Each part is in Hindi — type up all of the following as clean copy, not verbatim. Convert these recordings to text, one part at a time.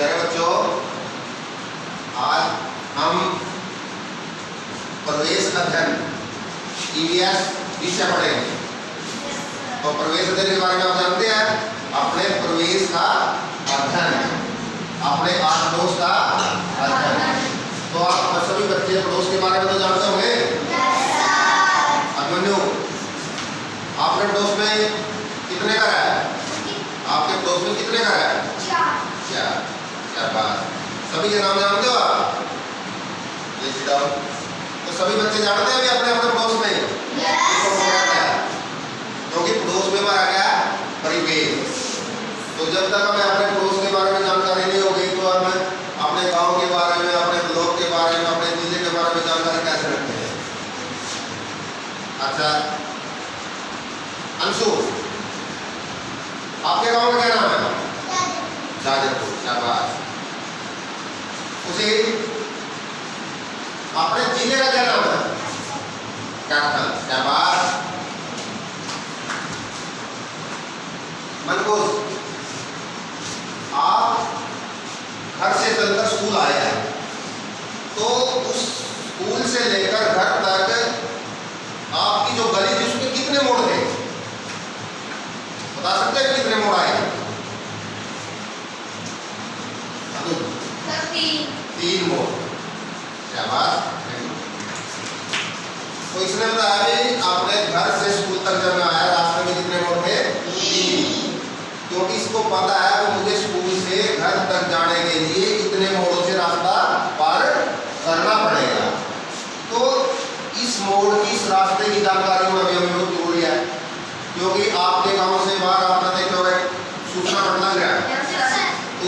प्यारे बच्चों, आज हम प्रवेश अध्ययन EVS विषय पढ़ेंगे। तो प्रवेश अध्ययन के बारे में आप जानते हैं, अपने प्रवेश का अध्ययन, अपने आस पड़ोस का अध्ययन। तो आप सभी बच्चे पड़ोस के बारे में तो जानते होंगे। अभिमन्यु, आपने पड़ोस में कितने घर है? आपके पड़ोस में कितने घर है? क्या बात, सभी के नाम जानते हो आप? ये सीधा तो सभी बच्चे जानते हैं भी अपने अपने पड़ोस में क्योंकि पड़ोस में हमारा क्या परिवेश। तो जब तक हमें अपने पड़ोस के बारे में जानकारी नहीं होगी तो हम अपने गांव के बारे में, अपने ब्लॉक के बारे में, अपने जिले के बारे में जानकारी कैसे रखते हैं? अच्छा अंशु, आपके गांव में क्या नाम है? जाजरपुर। शाबाश। उसी अपने जिले का क्या नाम है? कैथल। शाबाश। मनकुश, आप घर से चलकर स्कूल आए हैं, तो उस स्कूल से लेकर घर तक आपकी जो गली थी उसमें कितने मोड़ थे? बता सकते हैं कितने मोड़ आए? 3 मोड़। शाबाश। तो इसने बताया भी आपने घर से स्कूल तक जब मैं आया रास्ते में कितने मोड़ थे? 3। क्योंकि इसको पता है कि मुझे स्कूल से घर तक जाने के लिए इतने मोड़ों से रास्ता पार करना पड़ेगा। तो इस मोड़ की, इस रास्ते की जानकारी होना भी हमें बहुत जरूरी है, क्योंकि आपके गांव से बाहर आपने देखा होगा सूचना पट लग रहा है,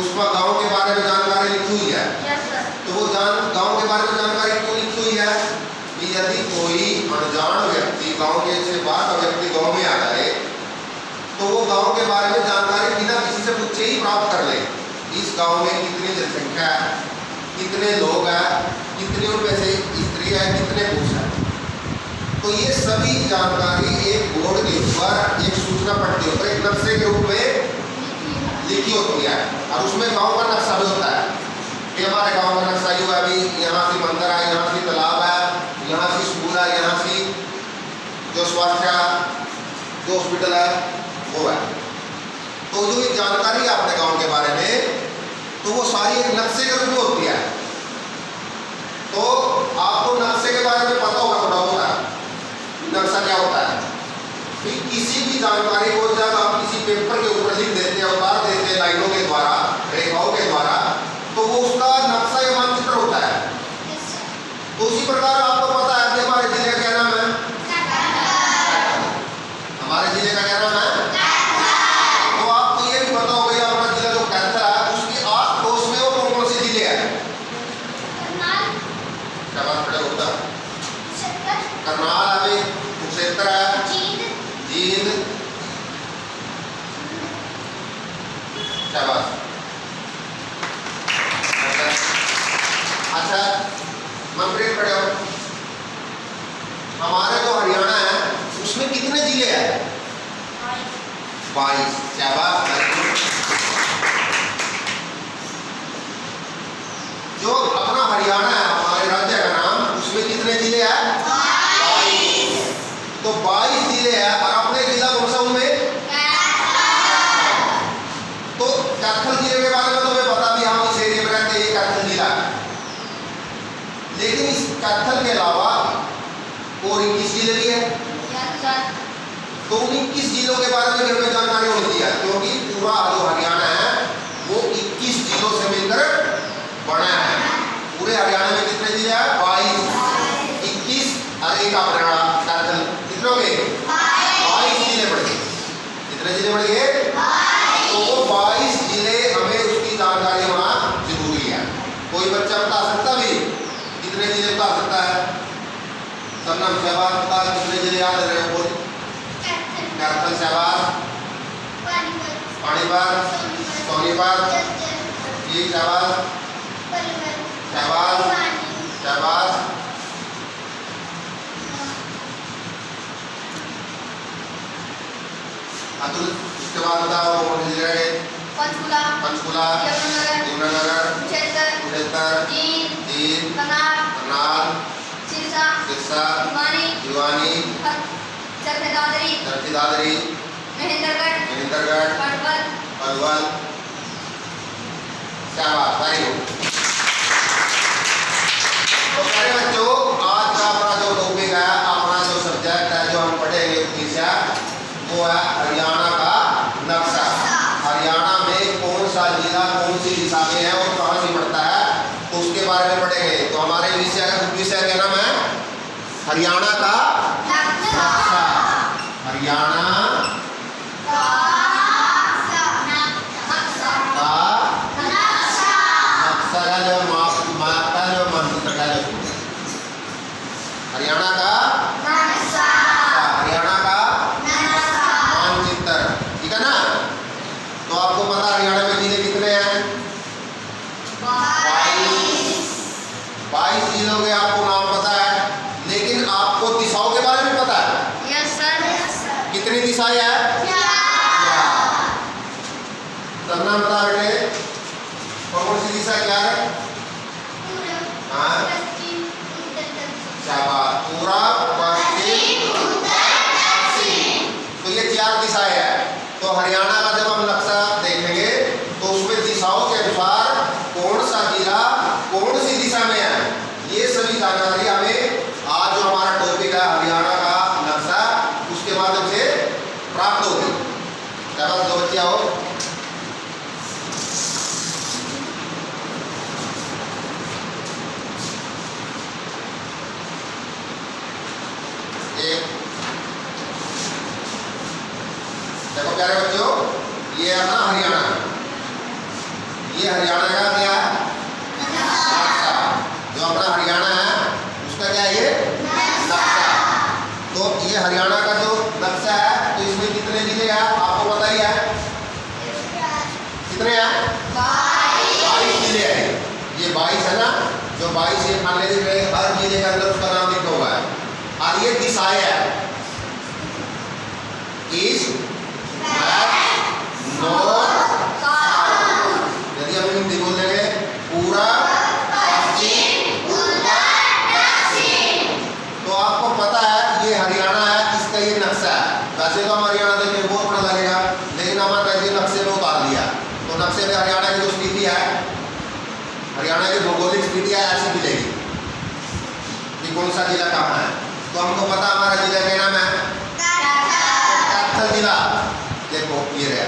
उसमें गांव के बारे में जानकारी लिखी हुई है। तो वो गांव के बारे में जानकारी क्यों लिखी हुई है कि यदि कोई अनजान व्यक्ति, गांव के से बाहर का व्यक्ति गांव में आ जाए तो वो गांव के बारे में जानकारी बिना किसी से पूछे ही प्राप्त कर ले। इस गांव में कितनी जनसंख्या है, कितने लोग हैं, कितने उनमें से स्त्री है, कितने पुरुष है। तो ये सभी जानकारी एक बोर्ड के ऊपर, एक सूचना पट के ऊपर एक नक्शे के रूप में लिखी होती है, और उसमें गांव का नक्शा भी होता है कि हमारे गांव का नक्शा जो है, अभी यहाँ से मंदिर है, यहाँ से तालाब है, यहाँ से स्कूल है, यहाँ से जो स्वास्थ्य जो हॉस्पिटल है वो है। तो जो ये जानकारी है अपने गांव के बारे में, तो वो सारी एक नक्शे के रूप में होती है। तो आपको नक्शे के बारे में पता होगा थोड़ा होता है, नक्शा क्या होता है। कि किसी भी जानकारी को जब आप किसी पेपर के ऊपर लिख देते हैं, उतार देते हैं लाइनों के द्वारा, रेखाओं के द्वारा, तो वो उसका नक्शा या मानचित्र होता है। तो उसी प्रकार आपको पता है कि हमारे जिले का क्या नाम है? हमारे जिले का क्या नाम है? तो आपको ये भी पता होगा अपना जिला जो कैथल है, उसके आस पड़ोस में वो कौन कौन से जिले हैं? क्या बात खड़ा होता है? करनाल है, कुरुक्षेत्र है, जींद। शाबाश। अच्छा मनप्रीत खड़े हो। हमारे जो हरियाणा है उसमें कितने जिले हैं? 22। शाबाश। जो अपना हरियाणा है, हमारे राज्य का नाम, उसमें कितने जिले हैं? 22। तो 22 जिले हैं, और अपने जिला कौन सा उनमें? तो कैथल जिले के बारे में तो हमें पता भी, हम इस एरिया में रहते हैं, ये कैथल जिला है। लेकिन इस कैथल के अलावा और 21 जिले भी हैं। तो उन 21 जिलों के बारे में हमें जानकारी होती है, क्योंकि पूरा जो हरियाणा है वो 21 जिलों से मिलकर बना है। पूरे हरियाणा में कितने जिले हैं? 22। 21 और एक हरियाणा कैथल, कितने हो गए? 22 जिले बढ़ गए। कितने जिले बढ़ गए? तो वो 22 जिले हमें उसकी जानकारी होना जरूरी है। कोई बच्चा बता सकता भी कितने जिले बता सकता है? सब नाम शाबाश बता, कितने जिले याद रहे? बोल। कैथल। शाबाश। पानीपत, सोनीपत, जी शाबाश, शाबाश, शाबाश। अतुल, उसके बाद बताओ कौन सी जगह है? पंचकुला, कृष्णनगर, कुरुक्षेत्र, जींद, करनाल, सिरसा, भिवानी, चरखी दादरी, महेंद्रगढ़, पलवल। शाबाश, वेरी गुड। तो प्यारे बच्चों, आज का अपना जो टॉपिक है, अपना जो सब्जेक्ट है, जो हम पढ़ेंगे विषय, वो है हरियाणा का नक्शा। हरियाणा में कौन सा जिला कौन सी दिशा में है और कहाँ से पड़ता है, तो उसके बारे में पढ़ेंगे। तो हमारे विषय का नाम है हरियाणा का नक्शा। हरियाणा का नक्शा जो मापता जो मंत्र का जो हरियाणा का नक्शा, हरियाणा का मानचित्र, ठीक है ना। तो आपको पता हरियाणा में जिले कितने हैं? 22 जिलों के आपको नाम पता है, लेकिन आपको दिशाओं के बारे में पता है? Yes sir. कितनी दिशाएं हैं? सब नाम बता बेटे, कौन सी दिशा क्या है? हाँ, शाबाश, पूरब, पश्चिम, तो ये 4 दिशाएं हैं। तो हरियाणा का जब हम नक्शा देखेंगे तो उसमें दिशाओं के अनुसार कौन सा जिला कौन सी दिशा में है, ये सभी जानकारी हमें आज जो हमारा टॉपिक है हरियाणा का नक्शा, उसके माध्यम से प्राप्त होगी। क्या बात, दो बच्चे आओ। देखो प्यारे बच्चों, ये है अपना हरियाणा, ये हरियाणा का क्या है? नक्शा। जो अपना हरियाणा है उसका क्या है? ये नक्शा। तो ये हरियाणा का जो नक्शा है, तो इसमें कितने जिले हैं आपको पता ही है? कितने हैं? 22 जिले हैं। ये 22 है ना, जो 22 ये खाने दिख रहे हैं, हर जिले के अंदर उसका नाम लिखा हुआ है। और ये दिशाएं है, ईस्ट, नॉर्थ, साउथ। यदि हम हिंदी बोल देंगे पूरब, पश्चिम, उत्तर, दक्षिण, तो आपको पता है ये हरियाणा है, इसका ये नक्शा है। वैसे तो हम हरियाणा देखने बहुत बड़ा लगेगा, लेकिन हमारे कैसे नक्शे में उतार लिया। तो नक्शे में हरियाणा की जो स्थिति है, हरियाणा की भौगोलिक स्थिति है, ऐसी मिलेगी कि कौन सा जिला कहाँ है। तो हमको पता हमारा जिला का नाम है कैथल जिला। देखो ये रहा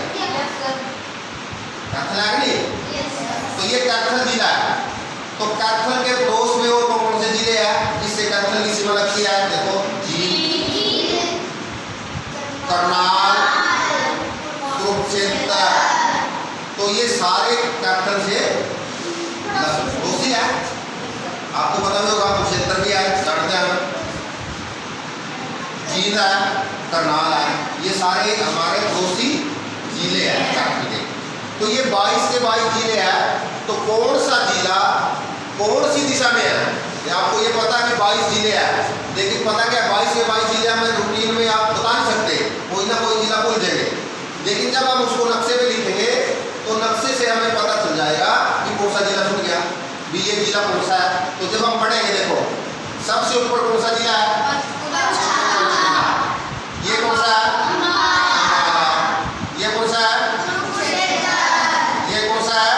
कैथल है कि नहीं? तो ये कैथल जिला है। तो कैथल के पड़ोस में और कौन से जिले हैं जिससे कैथल की सीमा लगती है? देखो जींद, करनाल, कुरुक्षेत्र, तो ये सारे कैथल से पड़ोसी है। आपको पता भी होगा कुरुक्षेत्र भी है, जानते हैं, जींद है, करनाल है, ये सारे हमारे पड़ोसी जिले हैं कैथल के। तो ये 22 के 22 जिले हैं। तो कौन सा जिला कौन सी दिशा में है? आपको ये पता है कि 22 जिले हैं, लेकिन पता क्या 22 के 22 जिले हमें रूटीन में आप बता नहीं सकते, कोई ना कोई जिला भूल जाएंगे। लेकिन जब हम उसको नक्शे पे लिखेंगे तो नक्शे से हमें पता चल जाएगा कि कौन सा जिला छूट गया, भी ये जिला कौन सा है। तो जब हम पढ़ेंगे, देखो सबसे ऊपर कौन सा जिला है? ये कौन सा है? ये कौन सा है? ये कौन सा है?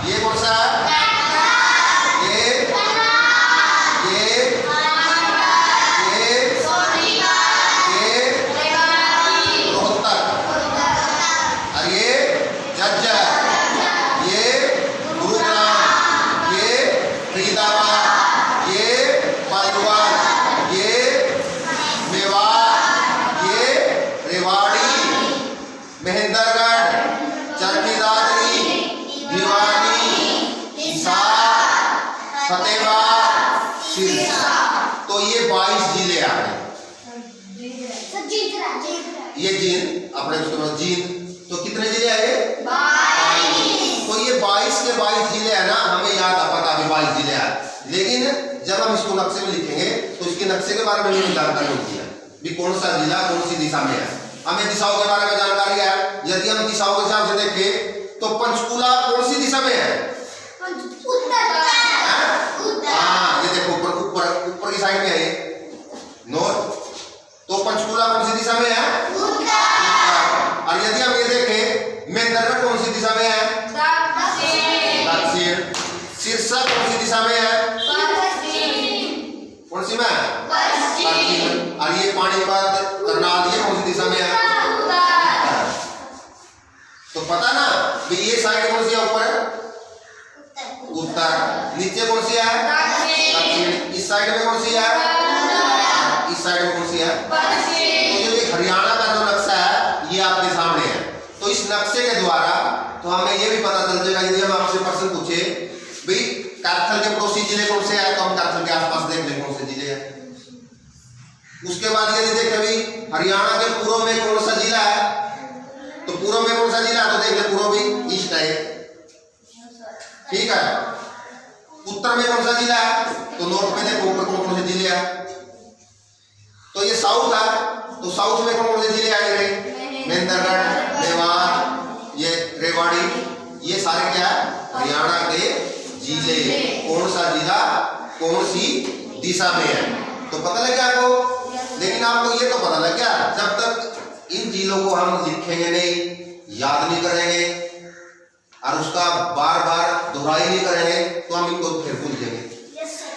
ये कौन सा है? ये रोहतक, और ये झज्जर, ये गुरुग्राम, ये फरीदाबाद, ये पलवल, ये मेवात, ये रेवाड़ी, महेंद्रगढ़, चरखी दादरी, भिवानी, हिसार, फतेहाबाद, सिरसा। तो ये 22 जिले आ गए। ये जींद अपने उसके बाद जींद, तो कितने जिले आए? 22। तो ये 22 के 22 जिले है ना, हमें याद आ पता भी 22 जिले हैं। लेकिन जब हम इसको नक्शे में लिखेंगे तो इसके नक्शे के बारे में भी जानकारी होती है भी कौन सा जिला कौन सी दिशा में है। हमें दिशाओं के बारे में जानकारी है। यदि हम दिशाओं के हिसाब से देखें तो तो पंचकूला कौन सी दिशा में है? हाँ, ये देखो ऊपर ऊपर ऊपर की साइड में है ये नॉर्थ। तो पंचकूला कौन सी दिशा में है? उत्तर। और यदि हम ये देखें मेंदरगढ़ कौन सी दिशा में है? दक्षिण। सिरसा कौन सी दिशा में है? कौन सी में? पश्चिम। और ये पानीपत करनाल ये कौन सी दिशा में है? तो पता ना कि ये साइड कौन सी है? ऊपर उत्तर। नीचे कौन सी है? दक्षिण। इस साइड में कौन सी है? इस साइड में कौन सी है? तो ये हरियाणा का जो नक्शा है ये आपके सामने है। तो इस नक्शे के द्वारा तो हमें ये भी पता चल जाएगा, यदि हम आपसे प्रश्न पूछे भाई कैथल के पड़ोसी जिले कौन से हैं, तो हम कैथल के आसपास देख लें कौन से जिले हैं। उसके बाद यदि देखें भाई हरियाणा के पूर्व में कौन सा जिला है, तो पूर्व में कौन सा जिला है, तो देख ले पूर्व भी ईस्ट है, ठीक है। उत्तर में कौन सा जिला है, तो नॉर्थ में देखो ऊपर कौन कौन से जिले हैं। तो ये साउथ है, तो साउथ में कौन कौन से जिले आए? मेंदरगढ़, मेवात, ये रेवाड़ी, ये सारे क्या है? हरियाणा के जिले। कौन सा जिला कौन सी दिशा में है, तो पता लग गया आपको। लेकिन आपको ये तो पता लग गया, जब तक इन जिलों को हम लिखेंगे नहीं, याद नहीं करेंगे और उसका बार बार दोहराई नहीं करेंगे, तो हम इनको फिर भूल जाएंगे।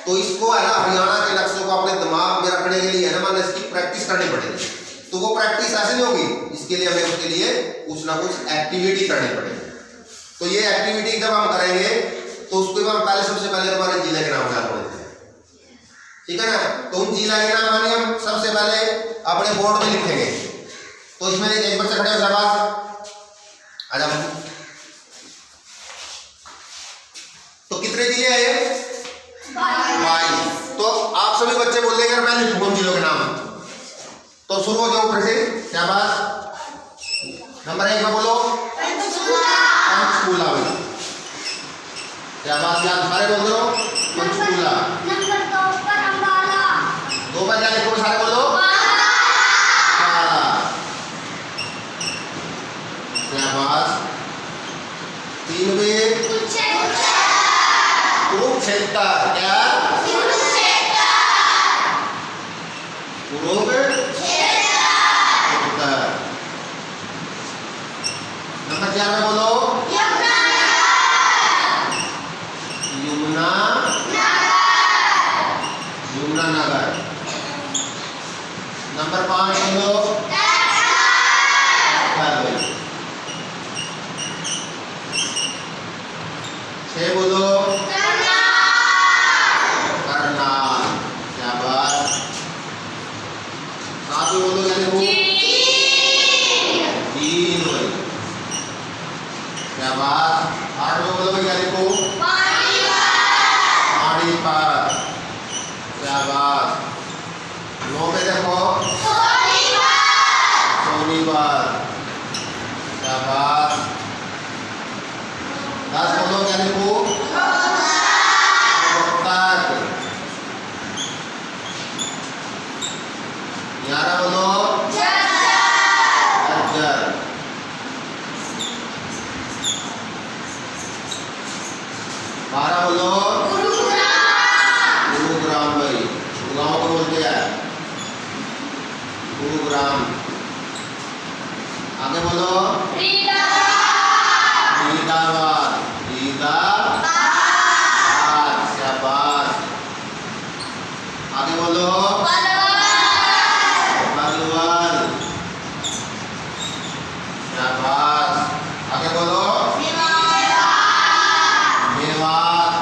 तो इसको है ना हरियाणा के नक्शों को अपने दिमाग में रखने के लिए है ना मतलब इसकी प्रैक्टिस करनी पड़ेगी। तो वो प्रैक्टिस ऐसे नहीं होगी, इसके लिए हमें उसके लिए कुछ ना कुछ एक्टिविटी करनी पड़ेगी। तो ये एक्टिविटी जब हम करेंगे तो उसको हम पहले सबसे पहले हमारे जिले के नाम याद करेंगे, ठीक है ना। तो उन जिला के नाम हम सबसे पहले अपने बोर्ड में लिखेंगे। तो इसमें एक बच्चा खड़े हो शाबाश, आ जाओ। तो कितने जिले हैं ये? 22। तो आप सभी बच्चे बोल देंगे मैं लिखूंगा उन जिलों के नाम। तो शुरू हो जाओ ऊपर से, शाबाश। नंबर 1 में बोलो पंचकूला। शाबाश, याद सारे बोल दो पंचकूला। नंबर 2 पर अम्बाला। 2 पर क्या लिखो सारे बोलो? शाबाश। 3 में कुरुक्षेत्र। क्या? नंबर 4 में बोलो यमुना नगर। नंबर 5 बोलो 6 बोलो करनाल। शाबाश। 7 बोलो क्या लिखो? जींद। शाबाश। 8 बोलो क्या लिखो? पानीपत। शाबाश। 9 पे देखो सोनीपत। शाबाश। 10 बोलो क्या लिखो? रोहतक। 11 बोलो झज्जर। 12 बोलो गुरुग्राम। भाई गुरुग्राम को बोलते हैं गुरुग्राम। आगे बोलो फरीदाबाद। शाबाश। आगे बोलो पलवल। शाबाश। आगे बोलो मेवात।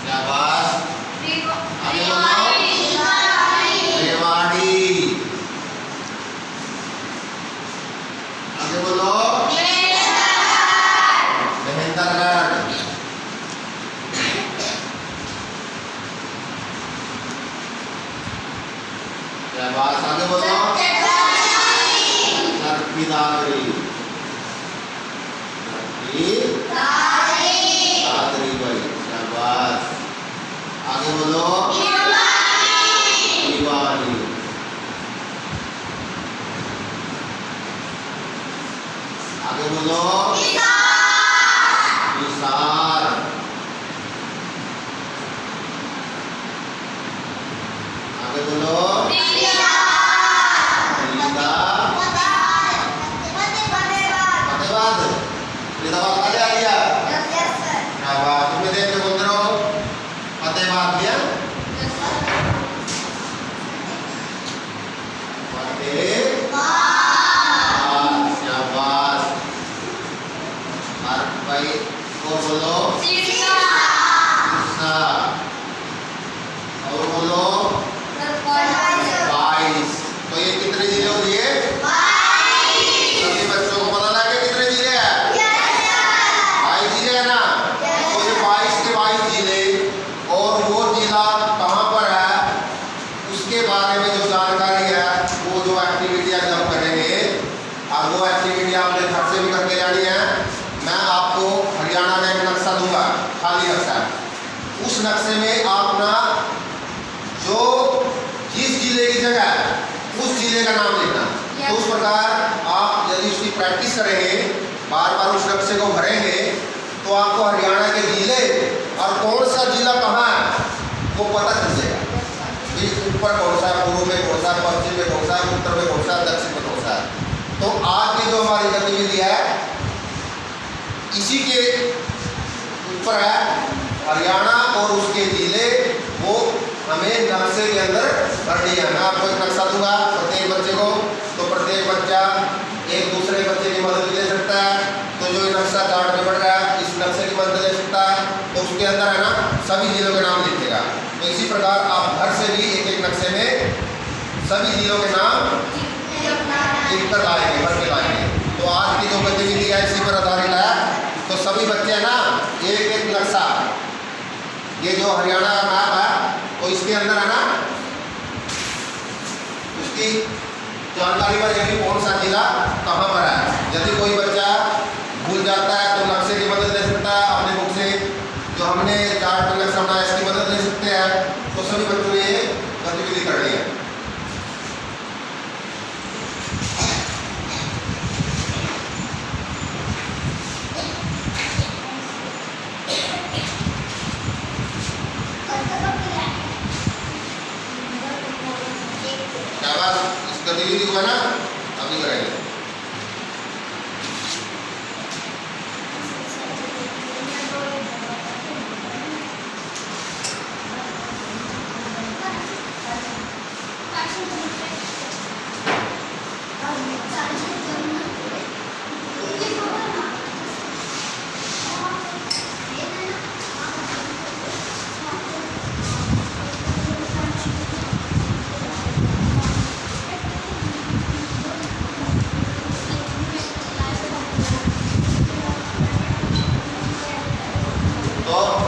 शाबाश। आगे बोलो रेवाड़ी। आगे बोलो महेंद्रगढ़। शाबाश। आगे बोलो दादरी। दादरी भाई। शाबाश। आगे बोलो भिवानी। आगे बोलो विशाल। आगे बोलो फरीदा। फतेहाबाद। फरीदाबाद कहाँ आ गया? शाबाश। तुम्हें देख के बोलते रहो फतेहाबाद गया। शाबाश। भाई और बोलो सिरसा। और बोलो 22। तो ये कितने जिले हो दिए? सभी बच्चों को पता लगा कितने जिले हैं? 22 जिले है ना। तो ये 22 के 22 जिले और वो जिला कहाँ पर है उसके बारे में जो जानकारी है, वो जो एक्टिविटी आज हम करेंगे और वो एक्टिविटी आपने घर से भी करके जानी है। मैं आपको हरियाणा का एक नक्शा दूंगा, खाली नक्शा। उस नक्शे में आप ना जो जिस जिले की जगह है उस जिले का नाम लिखना। तो उस प्रकार आप यदि उसकी प्रैक्टिस करेंगे, बार बार उस नक्शे को भरेंगे, तो आपको हरियाणा के जिले और कौन सा जिला कहाँ है वो पता चल जाएगा। ऊपर कौन सा है, पूर्व में कौन सा है, पश्चिम में कौन सा है, उत्तर में कौन सा है, दक्षिण में कौन सा है। तो आज की जो हमारी गतिविधि है इसी के ऊपर है। हरियाणा और उसके जिले वो हमें नक्शे के अंदर भरनी है। मैं आपको एक नक्शा दूंगा प्रत्येक बच्चे को, तो प्रत्येक बच्चा एक दूसरे बच्चे की मदद ले सकता है। तो जो ये नक्शा चार्ट में बढ़ रहा है इस नक्शे की मदद ले सकता है, तो उसके अंदर है ना सभी जिलों के नाम लिखेगा। तो इसी प्रकार आप घर से भी एक एक नक्शे में सभी जिलों के नाम लिख कर लाएंगे, भर के लाएंगे। तो आज की जो गतिविधि है इसी पर आधारित है। तो सभी बच्चे है ना एक एक नक्शा, ये जो हरियाणा का मैप है तो इसके अंदर है ना उसकी जानकारी पर यानी कौन सा जिला कहाँ पर है। यदि कोई बच्चा भूल जाता है तो नक्शे की मदद ले सकता है, अपने बुक से जो हमने चार्ट में नक्शा बनाया इसकी मदद ले सकते हैं। तो सभी बच्चों ने ये गतिविधि करनी है। इस गतिविधि को है ना अभी करेंगे।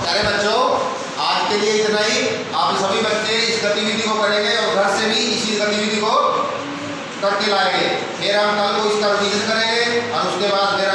प्यारे बच्चों आज के लिए इतना ही। आप सभी बच्चे इस गतिविधि को करेंगे और घर से भी इसी गतिविधि को करके लाएंगे। फिर हम कल को इसका रिवीजन करेंगे और उसके बाद मेरा